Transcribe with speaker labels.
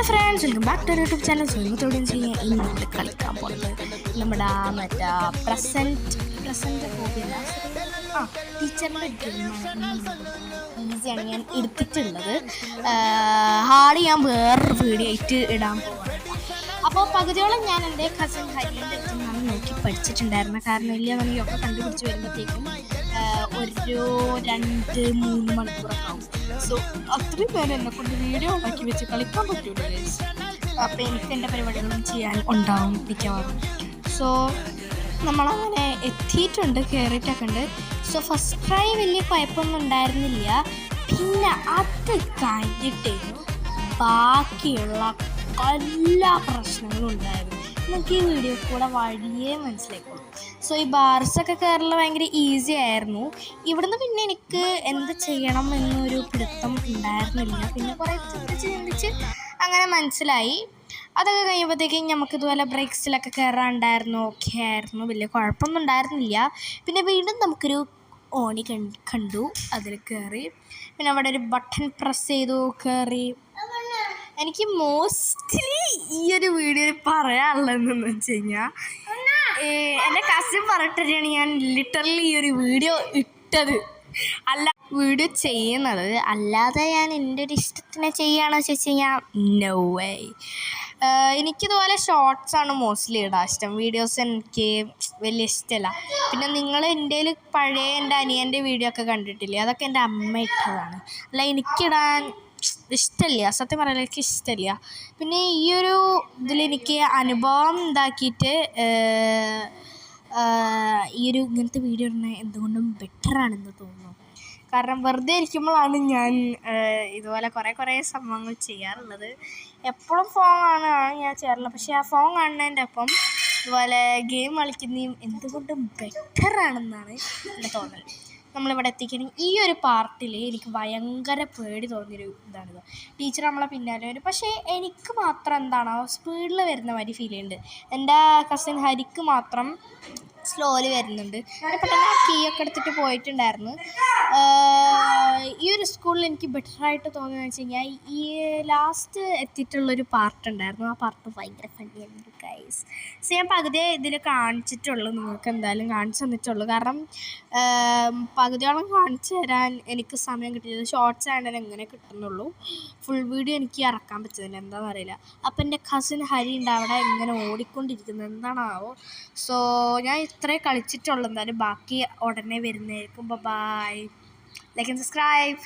Speaker 1: Friends, welcome back to YouTube channel. സുഹൃത്തോടെ ഇന്ന് കളിക്കാൻ പോകുന്നത് നമ്മുടെ മറ്റേ പ്രസൻറ്റ് ഹോബിയല്ല, ടീച്ചറിൻ്റെ ഗെയിമാണ്. ഈസിയാണ് ഞാൻ എടുത്തിട്ടുള്ളത്. ഹാള് ഞാൻ വേറൊരു വീഡിയോ ആയിട്ട് ഇടാൻ പോകുന്നത്. അപ്പോൾ പകുതിയോളം ഞാൻ എൻ്റെ കസിൻ ഹരിയുടെ അടുത്ത് നിന്നാണ് നോക്കി പഠിച്ചിട്ടുണ്ടായിരുന്നത്. കാരണം വലിയ പണിയൊക്കെ കണ്ടുപിടിച്ച് വരുമ്പോഴത്തേക്കും ഒരു 2-3 മണിക്കൂറൊക്കെ ആവും. സോ അത്രയും നേരം എന്നെ കൊണ്ട് വീഡിയോ ഉണ്ടാക്കി വെച്ച് കളിക്കാൻ പറ്റൂല ഗൈസ്. അപ്പോൾ എനിക്ക് എൻ്റെ പരിപാടികളും ചെയ്യാൻ ഉണ്ടാവും മിക്കവാറും. സോ നമ്മളങ്ങനെ എത്തിയിട്ടുണ്ട്, കയറിയിട്ടൊക്കെ ഉണ്ട്. സോ ഫസ്റ്റ് ട്രൈ വലിയ കുഴപ്പമൊന്നും ഉണ്ടായിരുന്നില്ല. പിന്നെ അത് കഴിഞ്ഞിട്ടായിരുന്നു ബാക്കിയുള്ള എല്ലാ പ്രശ്നങ്ങളും ഉണ്ടായിരുന്നു. നമുക്ക് ഈ വീഡിയോ കൂടെ വഴിയേ മനസ്സിലാക്കണം. സോ ഈ ബാർസൊക്കെ കയറൽ ഭയങ്കര ഈസി ആയിരുന്നു. ഇവിടുന്ന് പിന്നെ എനിക്ക് എന്ത് ചെയ്യണം എന്നൊരു പിടുത്തം ഉണ്ടായിരുന്നില്ല. പിന്നെ കുറേ ചിന്തിച്ച് അങ്ങനെ മനസ്സിലായി. അതൊക്കെ കഴിയുമ്പോഴത്തേക്കും നമുക്കിതുപോലെ ബ്രേക്സിലൊക്കെ കയറാനുണ്ടായിരുന്നു. ഓക്കെ ആയിരുന്നു, വലിയ കുഴപ്പമൊന്നും ഉണ്ടായിരുന്നില്ല. പിന്നെ വീണ്ടും നമുക്കൊരു ഓണി കണ്ടു, അതിൽ കയറി. പിന്നെ അവിടെ ഒരു ബട്ടൺ പ്രസ് ചെയ്തു, കയറി. എനിക്ക് മോസ്റ്റ്ലി ഈ ഒരു വീഡിയോയിൽ പറയാനുള്ളതെന്ന് വെച്ച് കഴിഞ്ഞാൽ, എൻ്റെ കസിൻ പറഞ്ഞിട്ടാണ് ഞാൻ ലിറ്ററലി ഈ ഒരു വീഡിയോ ഇട്ടത്, അല്ല വീഡിയോ ചെയ്യുന്നത്. അല്ലാതെ ഞാൻ എൻ്റെ ഒരു ഇഷ്ടത്തിന് ചെയ്യുകയാണോ ചോദിച്ചു കഴിഞ്ഞാൽ നോ വേ. എനിക്കിതുപോലെ ഷോർട്സാണ് മോസ്റ്റ്ലി ഇടാൻ ഇഷ്ടം. വീഡിയോസ് എനിക്ക് വലിയ ഇഷ്ടമല്ല. പിന്നെ നിങ്ങൾ എൻ്റെ പഴയ എൻ്റെ അനിയൻ്റെ വീഡിയോ ഒക്കെ കണ്ടിട്ടില്ലേ, അതൊക്കെ എൻ്റെ അമ്മ ഇട്ടതാണ്. അല്ല എനിക്കിടാൻ ഇഷ്ടമില്ല, സത്യം പറയാൻ എനിക്ക് ഇഷ്ടമില്ല. പിന്നെ ഈ ഒരു ഇതിലെനിക്ക് അനുഭവം ഇതാക്കിയിട്ട് ഈ ഒരു ഇങ്ങനത്തെ വീഡിയോ ഇടുന്നത് എന്തുകൊണ്ടും ബെറ്ററാണെന്ന് തോന്നുന്നു. കാരണം വെറുതെ ഇരിക്കുമ്പോഴാണ് ഞാൻ ഇതുപോലെ കുറേ സംഭവങ്ങൾ ചെയ്യാറുള്ളത്. എപ്പോഴും ഫോൺ കാണുകയാണ് ഞാൻ ചെയ്യാറുള്ളത്. പക്ഷേ ആ ഫോൺ കാണുന്നതിൻ്റെ ഒപ്പം ഇതുപോലെ ഗെയിം കളിക്കുന്നതും എന്തുകൊണ്ടും ബെറ്ററാണെന്നാണ് എൻ്റെ തോന്നൽ. നമ്മളിവിടെ എത്തിക്കണമെങ്കിൽ ഈ ഒരു പാർട്ടിൽ എനിക്ക് ഭയങ്കര പേടി തോന്നിയൊരു ഇതാണിത്. ടീച്ചർ നമ്മളെ പിന്നാലെ വരും, പക്ഷേ എനിക്ക് മാത്രം എന്താണോ സ്പീഡിൽ വരുന്ന മാതിരി ഫീൽ ചെയ്യുന്നുണ്ട്. എൻ്റെ കസിൻ ഹരിക്ക് മാത്രം സ്ലോയിൽ വരുന്നുണ്ട്. പെട്ടെന്ന് കീ ഒക്കെ എടുത്തിട്ട് പോയിട്ടുണ്ടായിരുന്നു. ഈ ഒരു സ്കൂളിൽ എനിക്ക് ബെറ്ററായിട്ട് തോന്നുന്നത് വെച്ച് കഴിഞ്ഞാൽ ഈ ലാസ്റ്റ് എത്തിയിട്ടുള്ളൊരു പാർട്ടുണ്ടായിരുന്നു. ആ പാർട്ട് ഭയങ്കര ഫണ്ണിയായിരുന്നു ഗൈസ്. സോ ഞാൻ പകുതിയെ ഇതിൽ കാണിച്ചിട്ടുള്ളൂ, നിങ്ങൾക്ക് എന്തായാലും കാണിച്ചു തന്നിട്ടുള്ളൂ. കാരണം പകുതിയോളം കാണിച്ചു തരാൻ എനിക്ക് സമയം കിട്ടിയത്. ഷോർട്സ് ആണെങ്കിൽ എങ്ങനെ കിട്ടുന്നുള്ളൂ, ഫുൾ വീഡിയോ എനിക്ക് ഇറക്കാൻ പറ്റുന്നില്ല, എന്താണെന്ന് അറിയില്ല. അപ്പം എൻ്റെ കസിൻ ഹരി ഉണ്ട് അവിടെ ഇങ്ങനെ ഓടിക്കൊണ്ടിരിക്കുന്നത്, എന്താണാവോ. സോ ഞാൻ ഇത്രേ കളിച്ചിട്ടുള്ളൂ. എന്തായാലും ബാക്കി ഉടനെ വരുന്നതായിരിക്കും. Bye, like and subscribe.